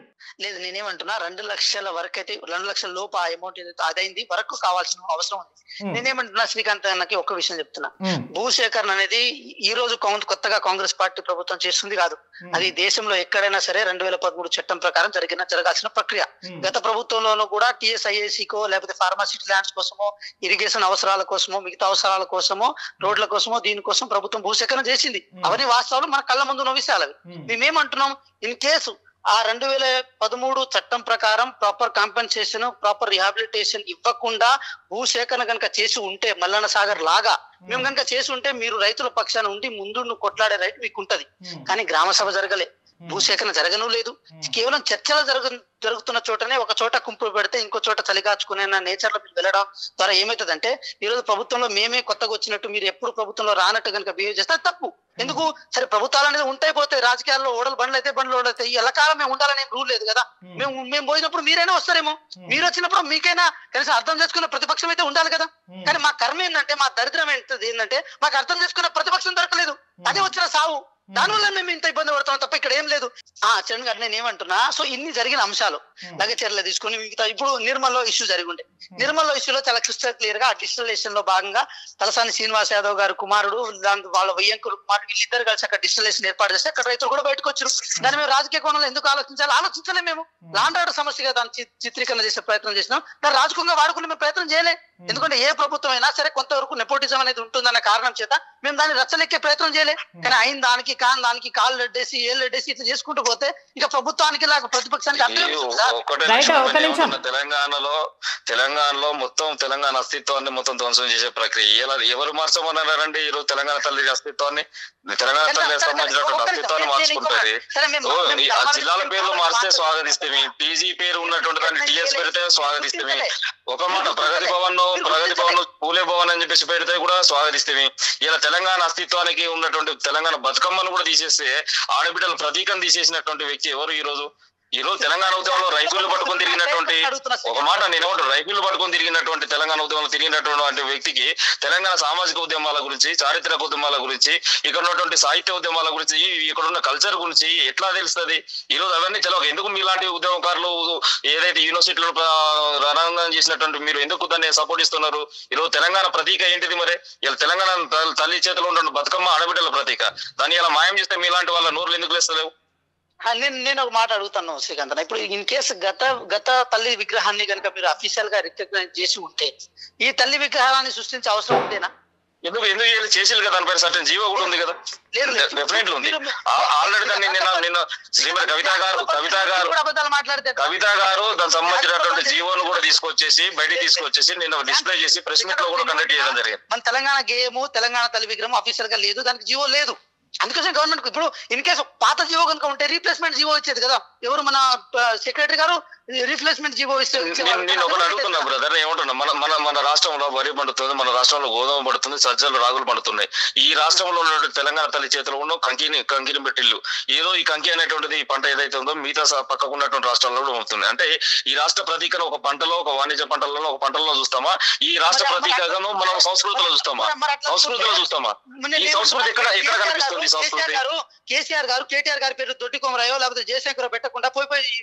లేదు, నేనేమంటున్నా 2 లక్షల వరకు అయితే 2 లక్షల లోపు ఆ అమౌంట్ అదైంది వరకు కావాల్సిన అవసరం ఉంది. నేనేమంటున్నా శ్రీకాంత్ అన్నకి ఒక విషయం చెప్తున్నా. భూసేకరణ అనేది ఈ రోజు కొత్తగా కాంగ్రెస్ పార్టీ ప్రభుత్వం చేస్తుంది కాదు. అది దేశంలో ఎక్కడైనా సరే 2013 చట్టం ప్రకారం జరగాల్సిన ప్రక్రియ. గత ప్రభుత్వంలోనూ కూడా TSIACకో లేకపోతే ఫార్మాసిటీ ల్యాండ్స్ కోసమో, ఇరిగేషన్ అవసరాల కోసమో, మిగతా అవసరాల కోసమో, రోడ్ల కోసమో, దీనికోసం ప్రభుత్వం భూసేకరణ చేసింది. అవన్నీ వాస్తవాలు మన కళ్ళ ముందు ఉన్న విషయాలు. అవి మేమేమంటున్నాం, ఇన్ కేసు ఆ 2013 చట్టం ప్రకారం ప్రాపర్ కాంపెన్సేషన్, ప్రాపర్ రిహాబిలిటేషన్ ఇవ్వకుండా భూసేకరణ కనుక చేసి ఉంటే, మల్లన్న సాగర్ లాగా మేము కనుక చేసి ఉంటే, మీరు రైతుల పక్షాన ఉండి ముందు కొట్లాడే రైట్ మీకు ఉంటది. కానీ గ్రామ సభ జరగలే, భూసేకరణ జరగను లేదు. కేవలం చర్చలు జరుగుతున్న చోటనే ఒక చోట కుంపులు పెడితే ఇంకో చోట చలిగాచుకునే నేచర్ లో వెళ్ళడం ద్వారా ఏమవుతుందంటే, ఈ రోజు ప్రభుత్వంలో మేమే కొత్తగా వచ్చినట్టు, మీరు ఎప్పుడు ప్రభుత్వంలో రానట్టు కనుక బిహేవ్ చేస్తే తప్పు. ఎందుకు? సరే, ప్రభుత్వాలు అనేది ఉంటాయి పోతాయి, రాజకీయాల్లో ఓడలు బండ్లు అయితే బండ్లు ఓడతాయి. ఎల్లకాలం మేము ఉండాలని రూల్ లేదు కదా. మేము పోయినప్పుడు మీరైనా వస్తారేమో, మీరు వచ్చినప్పుడు మీకైనా కనీసం అర్థం చేసుకున్న ప్రతిపక్షం అయితే ఉండాలి కదా. కానీ మా కర్మ ఏంటంటే, మా దరిద్రం ఏంటంటే, మాకు అర్థం చేసుకున్న ప్రతిపక్షం దొరకలేదు. అదే వచ్చిన సావు. దానివల్ల మేము ఇంత ఇబ్బంది పడతాం తప్ప ఇక్కడ ఏం లేదు. చరణ్ గారు నేను ఏమంటున్నా, సో ఇన్ని జరిగిన అంశాలు లగచర్యలు తీసుకుని మిగతా ఇప్పుడు నిర్మల్లో ఇష్యూ జరిగి ఉండే, నిర్మల్లో ఇష్యూలో చాలా క్రిస్టల్ క్లియర్ గా ఆ డిజిటలైజేషన్ లో భాగంగా తలసాని శ్రీనివాస్ యాదవ్ గారు కుమారుడు, వాళ్ళ వయ్యంకుడు కుమారుడు, వీళ్ళిద్దరు కలిసి అక్కడ డిజిటలైజేషన్ ఏర్పాటు చేస్తే అక్కడ రైతులు కూడా బయటకు వచ్చారు. దాన్ని మేము రాజకీయ కోణంలో ఎందుకు ఆలోచించలే. మేము లాండ్ ఆర్డర్ సమస్యగా దాన్ని చిత్రీకరణ చేసే ప్రయత్నం చేసినాం. దాన్ని రాజకీయంగా వాడుకునే మేము ప్రయత్నం చేయలే. ఎందుకంటే ఏ ప్రభుత్వం అయినా సరే కొంతవరకు నెపోటిజం అనేది ఉంటుందన్న కారణం చేత మేము దాన్ని రచ్చలెక్కే ప్రయత్నం చేయలే. కానీ అయిన దానికి దానికి కాళ్ళు లెడ్డేసి ఏళ్ళు లెడ్డేసి ఇట్లా చేసుకుంటూ పోతే ఇక ప్రభుత్వానికి లేక ప్రతిపక్షానికి తెలంగాణలో మొత్తం తెలంగాణ అస్తిత్వాన్ని మొత్తం ధ్వంసం చేసే ప్రక్రియ ఎవరు మార్చమన్నారండి? ఈరోజు తెలంగాణ తల్లి అస్తిత్వాన్ని, తెలంగాణ తల్లి సంబంధించినటువంటి అస్తిత్వాన్ని మార్చుకుంటుంది. ఆ జిల్లాల పేర్లు మార్చితే స్వాగతిస్తే, PG పేరు ఉన్నటువంటి దాన్ని TS పెడితే స్వాగతిస్తే, ఒక మాట ప్రగతి భవన్ పూలే భవన్ అని చెప్పేసి పెడితే కూడా స్వాగతిస్తే, ఇలా తెలంగాణ అస్తిత్వానికి ఉన్నటువంటి తెలంగాణ బతుకమ్మను కూడా తీసేస్తే, ఆడబిడ్డల ప్రతీకం తీసేసినటువంటి వ్యక్తి ఎవరు? ఈ రోజు తెలంగాణ ఉద్యమంలో రైఫిల్ పట్టుకొని తిరిగినటువంటి, ఒక మాట నేనేమంటారు, రైఫిల్ పట్టుకొని తిరిగినటువంటి తెలంగాణ ఉద్యమంలో తిరిగినటువంటి వ్యక్తికి తెలంగాణ సామాజిక ఉద్యమాల గురించి, చారిత్రక ఉద్యమాల గురించి, ఇక్కడ ఉన్నటువంటి సాహిత్య ఉద్యమాల గురించి, ఇక్కడ ఉన్న కల్చర్ గురించి ఎట్లా తెలుస్తుంది? ఈ రోజు అవన్నీ తెలవక ఎందుకు మీలాంటి ఉద్యమకారులు ఏదైతే యూనివర్సిటీలో రణరంగం చేసినటువంటి మీరు ఎందుకు దాన్ని సపోర్ట్ ఇస్తున్నారు? ఈ రోజు తెలంగాణ ప్రతీక ఏంటిది? మరి ఇలా తెలంగాణ తల్లి చేతిలో ఉన్న బతుకమ్మ ఆడబిడ్డల ప్రతీక, దాన్ని ఇలా మాయం చేస్తే మీలాంటి వాళ్ళ నోర్లు ఎందుకు లేస్తలేవు? నేను ఒక మాట అడుగుతాను శ్రీకాంత్, ఇప్పుడు ఇన్ కేసు గత తల్లి విగ్రహాన్ని కనుక మీరు అఫీషియల్ గా రికగ్నైజ్ చేసి ఉంటే ఈ తల్లి విగ్రహాన్ని సృష్టించే అవసరం ఉంటేనా? ఎందుకు చేసేది కదా, దానిపైన సర్టన్ జీవో కూడా ఉంది కదా. డెఫినెట్లీ ఉంది. ఆల్రెడీ దాన్ని నిన్న శ్రీమతి కవిత గారు దానికి సంబంధించినటువంటి జీవోను కూడా బయటికి తీసుకొచ్చేసి నిన్న డిస్ప్లే చేసి ప్రెస్ మీట్ లో కూడా కండక్ట్ చేయడం జరిగింది. మన తెలంగాణ గేమ్, తెలంగాణ తల్లి విగ్రహం అఫీషియల్ గా లేదు, దానికి జీవో లేదు. అందుకోసం గవర్నమెంట్ ఇప్పుడు ఇన్ కేసు పాత జీవో కనుక ఉంటే రీప్లేస్మెంట్ జీవో ఇచ్చేది కదా. ఎవరు మన సెక్రటరీ గారు రీప్లేస్మెంట్ జీవో ఇస్తే నేను ఒకటి అడుగుతున్నా బ్రదర్, ఏమంటున్నా, మన రాష్ట్రంలో వరి పండుతుంది, మన రాష్ట్రంలో గోధుమ పడుతుంది, సజ్జలు రాగులు పండుతున్నాయి. ఈ రాష్ట్రంలో ఉన్నటువంటి తెలంగాణ తల్లి చేతిలో ఉన్న కంకిని పెట్టిల్లు ఏదో ఈ కంకి అనేటువంటిది ఈ పంట ఏదైతే ఉందో మిగతా పక్కకు ఉన్నటువంటి రాష్ట్రాల్లో కూడా ఉంటుంది. అంటే ఈ రాష్ట్ర ప్రతీకను ఒక పంటలో, ఒక వాణిజ్య పంటలలో, ఒక పంటలో చూస్తామా? ఈ రాష్ట్ర ప్రతీకను మనం సంస్కృతిలో చూస్తామా? ఈ సంస్కృతి ఎక్కడ కనిపిస్తుంది? ఈ సంస్కృతి కేటీఆర్ గారి పేరు దొడ్డి కొమరాయో లేకపోతే జయశంకర్ పెట్టకుండా పోయి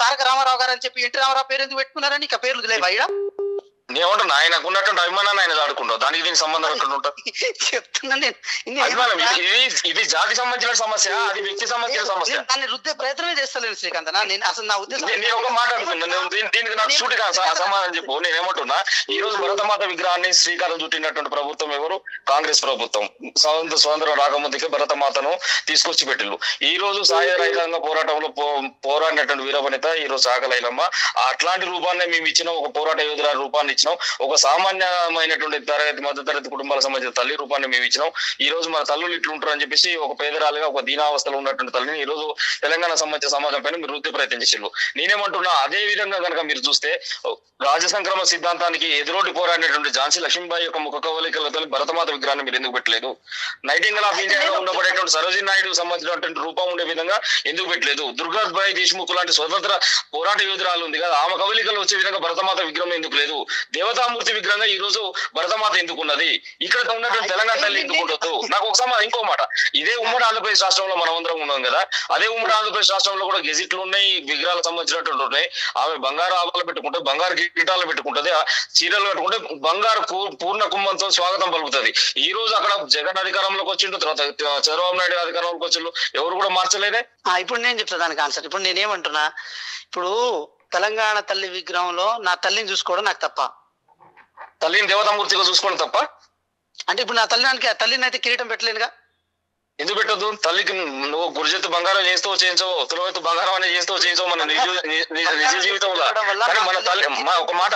తారక రామారావు గారు అని చెప్పి ఎన్టీ రామారావు పేరు ఎందుకు పెట్టుకున్నారని ఇక పేర్లు లేవా? నేనేమంటున్నా, ఆయనకు ఉన్నటువంటి అభిమానాన్ని ఆయన ఆడుకుంటాం, దానికి దీనికి సంబంధం ఎక్కడ చెప్తున్నా నేను. అభిమానం ఇది జాతికి సంబంధించిన సమస్య, అది వ్యక్తి సంబంధించిన సమస్య. దాన్ని రుద్దే ప్రయత్నమే చేస్తలేదు శ్రీకాంత్. నేను అసలు నా ఉద్దేశం, నేను ఒక మాట అడుగుతున్నా, దీనికి నాకు సూటిగా సమాధానం చెప్పు. నేనేమంటున్నా, ఈ రోజు భరతమాత విగ్రహాన్ని శ్రీకారం చుట్టినటువంటి ప్రభుత్వం ఎవరు? కాంగ్రెస్ ప్రభుత్వం. స్వతంత్రం రాకముందుకే భరతమాతను తీసుకొచ్చి పెట్టిల్లు. ఈ రోజు సాయుధ రైతాంగ పోరాటంలో పోరాడినటువంటి వీరవనిత ఈ రోజు సాకలైలమ్మ. అట్లాంటి రూపాన్ని మేము ఇచ్చిన ఒక పోరాట యోధుల రూపాన్ని ఇచ్చినాం. ఒక సామాన్యమైనటువంటి తరగతి మధ్య తరగతి కుటుంబాలకు సంబంధించిన తల్లి రూపాన్ని మేము ఇచ్చినాం. ఈ రోజు మన తల్లులు ఇట్లుంటారు అని చెప్పేసి ఒక పేదరాలుగా, ఒక దీనావస్థలో ఉన్నటువంటి తల్లిని ఈ రోజు తెలంగాణ సంబంధించిన సమాజం పైన మీరు వృద్ధి ప్రయత్నం చేసిండ్రు. నేనేమంటున్నా, అదే విధంగా కనుక మీరు చూస్తే రాజసంక్రమ సిద్ధాంతానికి ఎదురోటి పోరాడినటువంటి ఝాన్సీ లక్ష్మీబాయి యొక్క ముఖ కవలికలతో భరతమాత విగ్రహాన్ని మీరు ఎందుకు పెట్టలేదు? నైటింగల్ ఆఫ్ ఇండియాగా ఉండబడేటువంటి సరోజినీ నాయుడు సంబంధించినటువంటి రూపం ఉండే విధంగా ఎందుకు పెట్టలేదు? దుర్గాబాయి దేశ్ముఖ్ లాంటి స్వతంత్ర పోరాట యోధురాలు ఉంది కదా, ఆమె కవలికలు వచ్చే విధంగా భరతమాత విగ్రహం ఎందుకు లేదు? దేవతామూర్తి విగ్రహంగా ఈ రోజు భరతమాత ఎందుకు ఉన్నది? ఇక్కడ ఉన్నటువంటి తెలంగాణ తల్లి ఎందుకు ఉండదు? నాకు ఒకసారి ఇంకో మాట, ఇదే ఉమ్మడి ఆంధ్రప్రదేశ్ రాష్ట్రంలో మనం అందరం ఉన్నాం కదా, అదే ఉమ్మడి ఆంధ్రప్రదేశ్ రాష్ట్రంలో కూడా గెజిట్లు ఉన్నాయి, విగ్రహాలకు సంబంధించినటువంటి ఉన్నాయి. ఆమె బంగారు ఆభరణాలు పెట్టుకుంటే, బంగారు కిరీటాలు పెట్టుకుంటది, చీరలు పెట్టుకుంటే బంగారు పూర్ణ కుంభంతో స్వాగతం పలుకుతుంది. ఈ రోజు అక్కడ జగన్ అధికారంలోకి వచ్చిండు, తర్వాత చంద్రబాబు నాయుడు అధికారంలోకి వచ్చిండు, ఎవరు కూడా మార్చలేదే. ఇప్పుడు నేను చెప్తా దానికి ఆన్సర్. ఇప్పుడు నేనేమంటున్నా, ఇప్పుడు తెలంగాణ తల్లి విగ్రహంలో నా తల్లిని చూసుకోవడం నాకు తప్ప? తల్లిని దేవతామూర్తిగా చూసుకోవడం తప్ప? అంటే ఇప్పుడు నా తల్లిని అయితే కిరీటం పెట్టలేనుగా? ఎందుకు పెట్టద్దు? తల్లికి నువ్వు గురుజెత్తు బంగారం చేస్తావు చేయించవు, తులవెత్తు బంగారం అనేది చేస్తావు చేయించవు మన నిజ జీవితంలో. కానీ మన తల్లి, ఒక మాట,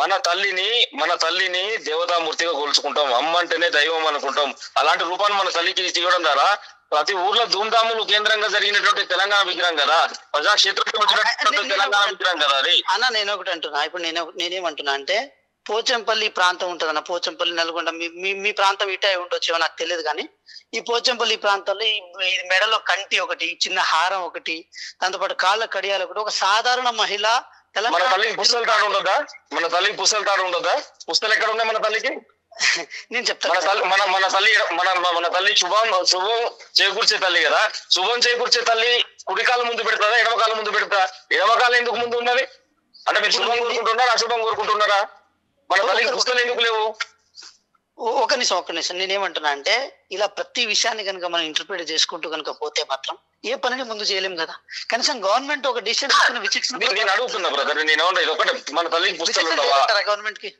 మన తల్లిని దేవతామూర్తిగా కొలుచుకుంటాం, అమ్మ అంటేనే దైవం అనుకుంటాం. అలాంటి రూపాన్ని మన తల్లికి తీయడం ద్వారా ప్రతి ఊర్లో ధూమ్ధాములు కేంద్రంగా జరిగినటువంటి తెలంగాణ విగ్రహం కదా, ప్రజాక్షేత్రంలో వచ్చినటువంటి తెలంగాణ విగ్రహం కదా అది. అన్న నేను ఒకటి అంటున్నా, ఇప్పుడు నేనేమంటున్నా అంటే, పోచంపల్లి ప్రాంతం ఉంటదన్న, పోచంపల్లి నల్గొండ, మీ ప్రాంతం ఇటే ఉండొచ్చేమో నాకు తెలియదు, కానీ ఈ పోచంపల్లి ప్రాంతంలో ఈ మెడలో కంటి ఒకటి, చిన్న హారం ఒకటి, దాంతోపాటు కాళ్ళ కడియాలు ఒకటి, ఒక సాధారణ మహిళ మన తల్లికి పుస్తల తాడు ఉండదా? మన తల్లికి పుస్తల తాడు ఉండదా? పుస్తలు ఎక్కడ ఉన్నాయి మన తల్లికి? నేను చెప్తాను, మన తల్లి శుభం చేకూర్చే తల్లి కదా. శుభం చేకూర్చే తల్లి కుడికాలం ముందు పెడతారా, ఎడమకాలం ముందు పెడతా? ఎడమకాలం ఎందుకు ముందు ఉన్నది? అంటే మీరు శుభం కోరుకుంటున్నారా, అశుభం కోరుకుంటున్నారా? మన తల్లికి పుస్తలు ఎందుకు లేవు? ఒక నిమిషం నేనేమంటున్నా అంటే, ఇలా ప్రతి విషయాన్ని కనుక మనం ఇంటర్ప్రిట్ చేసుకుంటూ కనుక పోతే మాత్రం ఏ పనిని ముందు చేయలేం కదా. కనీసం గవర్నమెంట్ ఒక డిసిషన్ తీసుకున్న విచక్షణ. నేను అడుగుతున్నా బ్రదర్, నేను ఇది ఒకటే, మన తల్లికి పుస్తలు ఉండవా? గవర్నమెంట్ కి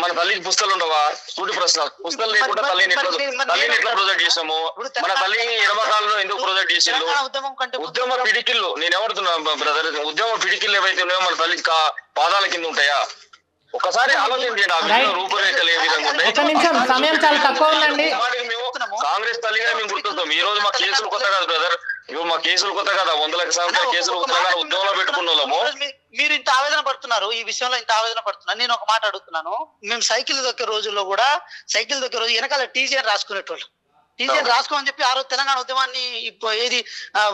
మన తల్లికి పుస్తలు ఉండవా? సూటి ప్రశ్న. పుస్తలు లేకుండా తల్లిని ఎట్లా ప్రొజెక్ట్ చేసాము? మన తల్లిని ఎడమకాలంలో ఎందుకు ప్రొజెక్ట్ చేసిండు? ఉద్యమ పిడికిళ్ళు, నేను ఏమడుతున్నా బ్రదర్, ఉద్యమ పిడికిళ్ళు ఏవైతే ఉన్నాయో మన తల్లికి పాదాల కింద ఉంటాయా? ఒకసారి ఆలోచించండి. రూపురేఖలు ఏ విధంగా ఉన్నాయి? సమయం చాలా తక్కువ ఉందండి. కాంగ్రెస్ తల్లిగా మేము గుర్తుంటాం. ఈ రోజు మా కేసులు కొత్త కాదు బ్రదర్, ఇప్పుడు మా కేసులు కొత్త కదా, 100 సంవత్సరాల కేసులు కొత్త కదా, ఉద్యమంలో పెట్టుకున్న వాళ్ళము. మీరు ఇంత ఆవేదన పడుతున్నారు, ఈ విషయంలో ఇంత ఆవేదన పడుతున్నారు. నేను ఒక మాట అడుగుతున్నాను, మేము సైకిల్ దొక్కే రోజుల్లో కూడా వెనకాల టీజీఆర్ రాసుకునేటోళ్ళు. టీజీఆర్ రాసుకోమని చెప్పి ఆ రోజు తెలంగాణ ఉద్యమాన్ని ఏది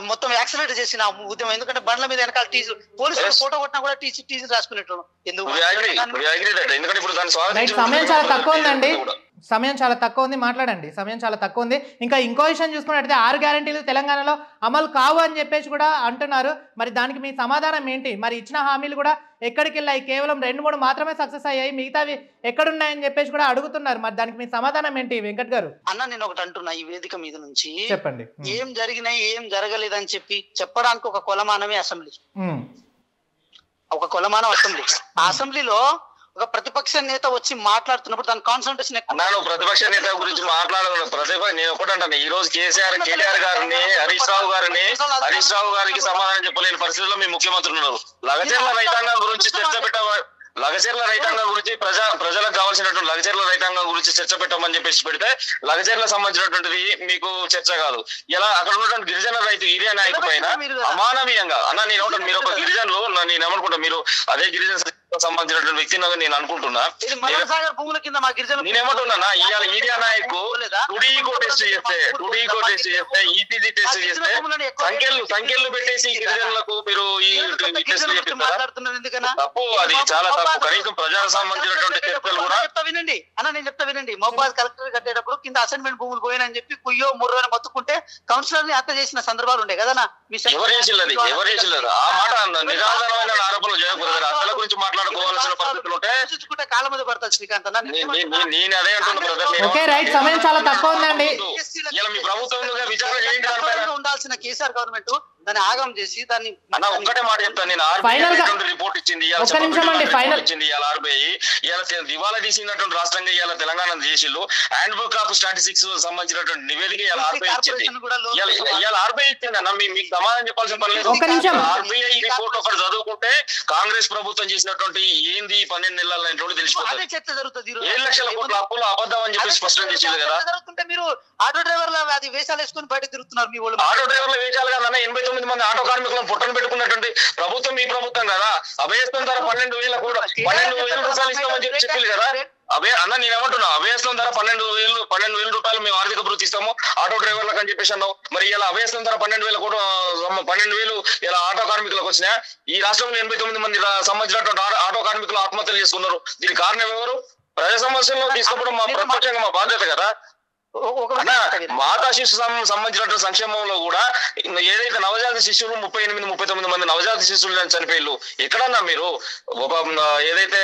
మొత్తం యాక్సిలేట్ చేసిన ఉద్యమం. ఎందుకంటే బండ్ల మీద వెనకాల టీజీ, పోలీసులు ఫోటో కొట్టినా కూడా టీజీ రాసుకునేటోళ్ళు. ఎందుకు? సమయం చాలా తక్కువ ఉందండి, సమయం చాలా తక్కువ ఉంది, మాట్లాడండి. సమయం చాలా తక్కువ ఉంది. ఇంకా ఇంకో విషయం చూసుకున్నట్టయితే 6 గ్యారెంటీలు తెలంగాణలో అమలు కావు అని చెప్పేసి కూడా అంటున్నారు. మరి దానికి మీ సమాధానం ఏంటి? మరి ఇచ్చిన హామీలు కూడా ఎక్కడికి వెళ్ళాయి? కేవలం 2-3 మాత్రమే సక్సెస్ అయ్యాయి, మిగతావి ఎక్కడున్నాయని చెప్పేసి కూడా అడుగుతున్నారు. మరి దానికి మీ సమాధానం ఏంటి వెంకట్ గారు? అన్న నేను ఒకటి అంటున్నా, ఈ వేదిక మీద నుంచి చెప్పండి. ఏం జరిగినాయి ఏం జరగలేదని చెప్పి చెప్పడానికి ఒక కొలమానమే అసెంబ్లీ, ఒక కొలమానం అసెంబ్లీ. ఆ అసెంబ్లీలో ఒక ప్రతిపక్ష నేత వచ్చి మాట్లాడుతున్నప్పుడు దాని కాన్సన్ట్రేషన్ ఎక్కువ. ప్రతిపక్ష నేత గురించి మాట్లాడాలి. నేను ఒకటి అంటాను, ఈ రోజు కేటీఆర్ గారిని, హరీష్ రావు గారికి సమాధానం చెప్పలేని పరిస్థితుల్లో మీ ముఖ్యమంత్రులు ఉన్నారు. లగచర్ల రైతాంగం గురించి చర్చ లగచర్ల రైతాంగం గురించి ప్రజలకు కావాల్సినటువంటి లగచర్ల రైతాంగం గురించి చర్చ పెట్టమని చెప్పేసి పెడితే లగచర్లకు సంబంధించినటువంటిది మీకు చర్చ కాదు. ఇలా అక్కడ ఉన్నటువంటి గిరిజన రైతు ఈరియా నాయకు పైన అమానవీయంగా అన్న నేను మీరు ఒక గిరిజనులు నేను ఏమనుకుంటా మీరు అదే గిరిజన సంబంధించినటువంటి వ్యక్తిని నేను అనుకుంటున్నా. నేనేమంటున్నా ఇవాళ ఈరియా నాయకు టుడీకో టెస్ట్ చేస్తే ఈపీజీ టెస్ట్ చేస్తే సంఖ్యలు పెట్టేసి గిరిజనులకు మీరు ఈ టెస్ట్ చేపిస్తారా? తప్పు, అది చాలా తప్పు. కనీసం ప్రజలకు సంబంధించినటువంటి చర్చలు కూడా వినండి అన్న, నేను చెప్తా వినండి. మొబైల్ కలెక్టర్ కట్టేటప్పుడు కింద అసైన్మెంట్ భూములు పోయినని చెప్పి కుయ్యో ముర్రని మొత్తుకుంటే కౌన్సిలర్ ని హత్య చేసిన సందర్భాలు ఉండే కదా. ఎవరు చేసిల్లది ఆ మాట నిరాధారమైన ఆరోపణలు చేయకూడదు. అసల గురించి మాట్లాడుకోవాల్సిన పరిస్థితులు ఉంటే కాలం మీద పడతారు శ్రీకాంత్ అన్న. నేను అదే అంటున్నా. సమయం చాలా తక్కువ ఉందండి. మీ ప్రభుత్వం విచారణ చేయండి. ఉండాల్సిన కేసీఆర్ గవర్నమెంట్ దాన్ని ఆగం చేసి దాన్ని ఒక్కటే మాట చెప్తాను. నేను రిపోర్ట్ ఇచ్చింది ఆర్బీఐ దివాలా తీసినటువంటి రాష్ట్రంగా ఇవాళ తెలంగాణ చేసిల్లు. హ్యాండ్ బుక్ ఆఫ్ స్టాటిస్టిక్స్ సంబంధించినటువంటి నివేదిక ఇవాళ ఆర్బీఐ ఇచ్చింది. ఇవాళ ఆర్బీఐ ఇచ్చింది అన్న, మీకు సమాధానం చెప్పాల్సిన పని లేదు. ఆర్బీఐ రిపోర్ట్ ఒకటి చదువుకుంటే కాంగ్రెస్ ప్రభుత్వం చేసినటువంటి ఏంది 12 నెలలు తెలిసిపోతుంది. 7 లక్షల కోట్ల అప్పులు అబద్ధం అని చెప్పి స్పష్టం చేసింది కదా. మీరు ఆటో డ్రైవర్ల అది వేషాలు వేసుకుని బయట తిరుగుతున్నారు. మీ వాళ్ళు ఆటో డ్రైవర్ల వేషాలు కాదన్న. 89 మంది ఆటో కార్మికులను పొట్టను పెట్టుకున్నటువంటి ప్రభుత్వం మీ ప్రభుత్వం కదా. అభయస్థం ధర 12,000 కూడా 12,000 రూపాయలు ఇస్తామని చెప్పి చెప్పింది కదా. అన్న నేనేమంటున్నా, అభయస్థం ధర 12,000 రూపాయలు మేము ఆర్థిక భృతి ఇస్తాము ఆటో డ్రైవర్లకు అని చెప్పేసి అన్నావు. మరి ఇలా అభయస్థం ధర 12,000 ఇలా ఆటో కార్మికులకు వచ్చినా. ఈ రాష్ట్రంలో 89 మంది సంబంధించినటువంటి ఆటో కార్మికులు ఆత్మహత్యలు చేసుకున్నారు. దీనికి కారణం ఎవరు? ప్రజా సమస్యలను తీసుకోవడం మా ప్రత్యక్షంగా మా బాధ్యత కదా. మాతా శిశు సంబంధించినటువంటి సంక్షేమంలో కూడా ఏదైతే నవజాత శిశువులు 38-39 మంది నవజాత శిశువులు చనిపోయిళ్ళు. ఎక్కడన్నా మీరు ఒక ఏదైతే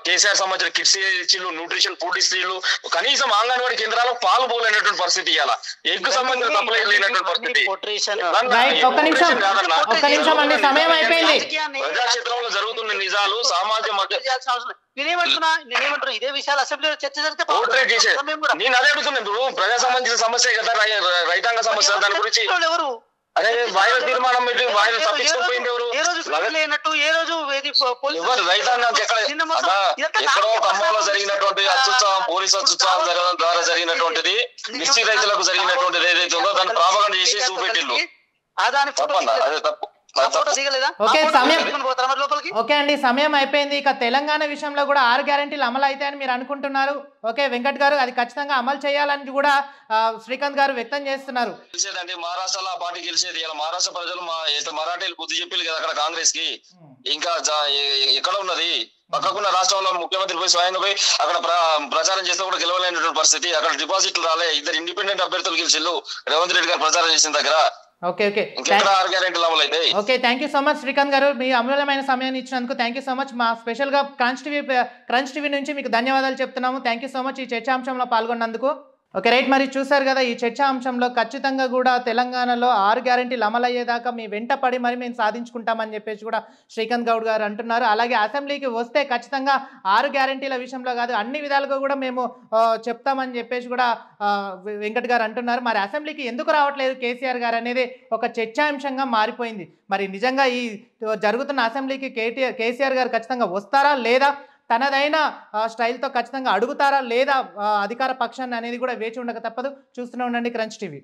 కేసీఆర్ సంబంధించిన కిడ్స్ ఇచ్చిళ్ళు, న్యూట్రిషన్ ఫుడ్ ఇచ్చిళ్ళు, కనీసం అంగన్వాడీ కేంద్రాలకు పాలు పోలేనటువంటి పరిస్థితి ఇవ్వాల. ఎగ్ సంబంధించిన తప్పులు లేనటువంటి పరిస్థితి. ప్రజాక్షేత్రంలో జరుగుతున్న నిజాలు సమాజం నేనేమంటున్నా ఇదే విషయాలు అసెంబ్లీలో చర్చ జరిగితే నేను అదే అడుగుతున్నాను. ఇప్పుడు ప్రజా సంబంధించిన సమస్య కదా, రైతాంగ సమస్య. దాని గురించి ఎవరు అదే వాయిదా తీర్మానం పెట్టి వాయిదా తప్పించుకుపోయింది ఎవరు? రైతాంగం ఎక్కడో ఖమ్మంలో జరిగినటువంటి అత్యుత్సాహం, పోలీసు అత్యుత్సాహం జరగడం ద్వారా జరిగినటువంటిది మిర్చి రైతులకు జరిగినటువంటిది ఏదైతే ఉందో దాన్ని ప్రాపగండ చేసి చూపెట్టిల్లు. తప్పన్నా, అదే తప్పు. ఓకే అండి, సమయం అయిపోయింది. ఇక తెలంగాణ విషయంలో కూడా 6 గ్యారెంటీలు అమలు అవుతాయని మీరు అనుకుంటున్నారు. ఓకే వెంకట్ గారు, అది ఖచ్చితంగా అమలు చేయాలని కూడా శ్రీకాంత్ గారు వ్యక్తం చేస్తున్నారు. గెలిచేదండి మహారాష్ట్రలో ఆ పార్టీ గెలిచేది. ఇలా మహారాష్ట్ర ప్రజలు మరాఠీలు బుద్ధి చెప్పారు కదా అక్కడ కాంగ్రెస్ కి. ఇంకా ఎక్కడ ఉన్నది? పక్కకున్న రాష్ట్రంలో ముఖ్యమంత్రి పోయి స్వయంగా పోయి అక్కడ ప్రచారం చేస్తే కూడా గెలవలేనటువంటి పరిస్థితి. అక్కడ డిపాజిట్లు రాలే. 2 ఇండిపెండెంట్ అభ్యర్థులు గెలిచిల్లు రేవంత్ రెడ్డి గారు ప్రచారం చేసిన దగ్గర. Okay thank you so much Srikanth గారు, మీ అమూల్యమైన సమయాన్ని ఇచ్చినందుకు థ్యాంక్ యూ సో మచ్. మా స్పెషల్గా క్రంచ్ టీవీ నుంచి మీకు ధన్యవాదాలు చెప్తున్నాము. థ్యాంక్ యూ సో మచ్ ఈ చర్చాంశంలో పాల్గొన్నందుకు. ఓకే రైట్, మరి చూసారు కదా ఈ చర్చాంశంలో ఖచ్చితంగా కూడా తెలంగాణలో 6 గ్యారెంటీలు అమలయ్యేదాకా మీ వెంట పడి మరి మేము సాధించుకుంటామని చెప్పేసి కూడా శ్రీకాంత్ గౌడ్ గారు అంటున్నారు. అలాగే అసెంబ్లీకి వస్తే ఖచ్చితంగా 6 గ్యారెంటీల విషయంలో కాదు అన్ని విధాలుగా కూడా మేము చెప్తామని చెప్పేసి కూడా వెంకట్ గారు అంటున్నారు. మరి అసెంబ్లీకి ఎందుకు రావట్లేదు కేసీఆర్ గారు అనేది ఒక చర్చాంశంగా మారిపోయింది. మరి నిజంగా ఈ జరుగుతున్న అసెంబ్లీకి కేసీఆర్ గారు ఖచ్చితంగా వస్తారా లేదా, తనదైన స్టైల్తో ఖచ్చితంగా అడుగుతారా లేదా అధికార పక్షాన్ని అనేది కూడా వేచి ఉండక తప్పదు. చూస్తూనే ఉండండి క్రంచ్ టీవీ.